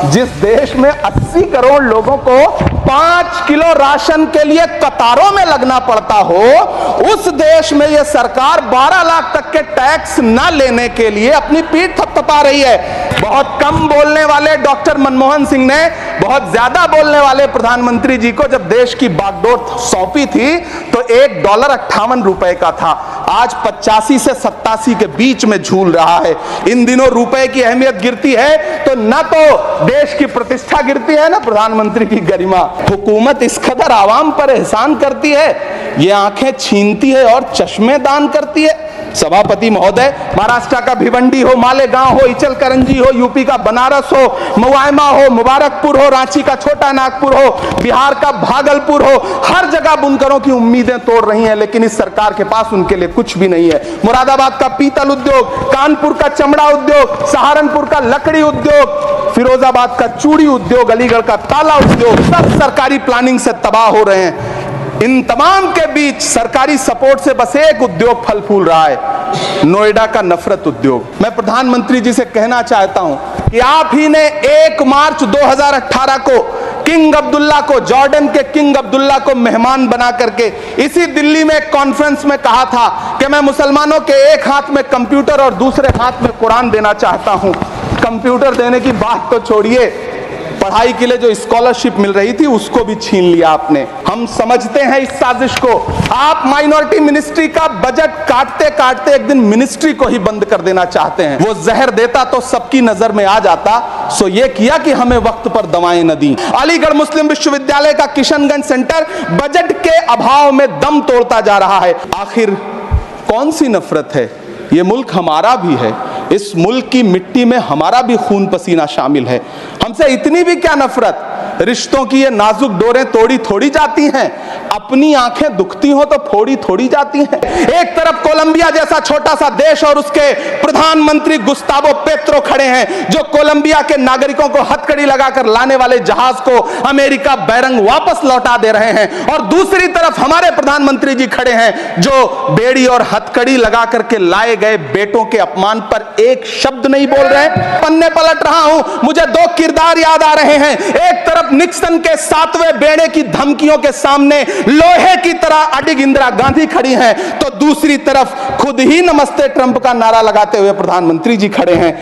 जिस देश में 80 करोड़ लोगों को 5 किलो राशन के लिए कतारों में लगना पड़ता हो, उस देश में यह सरकार 12 लाख तक के टैक्स न लेने के लिए अपनी पीठ थपथपा रही है। बहुत कम बोलने वाले डॉक्टर मनमोहन सिंह ने बहुत ज्यादा बोलने वाले प्रधानमंत्री जी को जब देश की बागडोर सौंपी थी तो $1.58 का था, आज 85 से 87 के बीच में झूल रहा है। इन दिनों रुपए की अहमियत गिरती है तो न तो देश की प्रतिष्ठा गिरती है, ना प्रधानमंत्री की गरिमा। हुकूमत इस कदर आवाम पर एहसान करती है, ये आंखें छीनती है और चश्मे दान करती है। सभापति महोदय, महाराष्ट्र का भिवंडी हो, मालेगांव हो, इचल करंजी हो, यूपी का बनारस हो, मुआयमा हो, मुबारकपुर हो, रांची का छोटा नागपुर हो, बिहार का भागलपुर हो, हर जगह बुनकरों की उम्मीदें तोड़ रही हैं, लेकिन इस सरकार के पास उनके लिए कुछ भी नहीं है। मुरादाबाद का पीतल उद्योग, कानपुर का चमड़ा उद्योग, सहारनपुर का लकड़ी उद्योग, फिरोजाबाद का चूड़ी उद्योग, अलीगढ़ का ताला उद्योग, सब सरकारी प्लानिंग से तबाह हो रहे हैं। इन तमाम के बीच सरकारी सपोर्ट से बस एक उद्योग फल फूल रहा है, नोएडा का नफरत उद्योग। मैं प्रधानमंत्री जी से कहना चाहता हूं कि आप ही ने 1 मार्च 2018 को किंग अब्दुल्ला को, जॉर्डन के किंग अब्दुल्ला को मेहमान बना करके इसी दिल्ली में एक कॉन्फ्रेंस में कहा था कि मैं मुसलमानों के एक हाथ में कंप्यूटर और दूसरे हाथ में कुरान देना चाहता हूं। कंप्यूटर देने की बात तो छोड़िए, पढ़ाई के लिए जो स्कॉलरशिप मिल रही थी उसको भी छीन लिया आपने। हम समझते हैं इस साजिश को। आप माइनॉरिटी मिनिस्ट्री का बजट काटते काटते एक दिन मिनिस्ट्री को ही बंद कर देना चाहते हैं। वो जहर देता तो सबकी नजर में आ जाता, सो ये किया कि हमें वक्त पर दवाएं न दी। अलीगढ़ मुस्लिम विश्वविद्यालय का किशनगंज सेंटर बजट के अभाव में दम तोड़ता जा रहा है। आखिर कौन सी नफरत है? ये मुल्क हमारा भी है, इस मुल्क की मिट्टी में हमारा भी खून पसीना शामिल है। हमसे इतनी भी क्या नफरत? रिश्तों की ये नाजुक डोरें तोड़ी थोड़ी जाती हैं, अपनी आंखें दुखती हो तो फोड़ी थोड़ी जाती हैं। एक तरफ कोलंबिया जैसा छोटा सा देश और उसके प्रधानमंत्री गुस्तावो पेत्रो खड़े हैं जो कोलंबिया के नागरिकों को हथकड़ी लगाकर लाने वाले जहाज को अमेरिका बैरंग वापस लौटा दे रहे हैं, और दूसरी तरफ हमारे प्रधानमंत्री जी खड़े हैं जो बेड़ी और हथकड़ी लगा करके लाए गए बेटों के अपमान पर एक शब्द नहीं बोल रहे। पन्ने पलट रहा हूं, मुझे 2 किरदार याद आ रहे हैं। एक तरफ निक्सन के 7वें बेड़े की धमकियों के सामने लोहे की तरह अडिग इंदिरा गांधी खड़ी हैं, तो दूसरी तरफ खुद ही नमस्ते ट्रंप का नारा लगाते हुए प्रधानमंत्री जी खड़े हैं।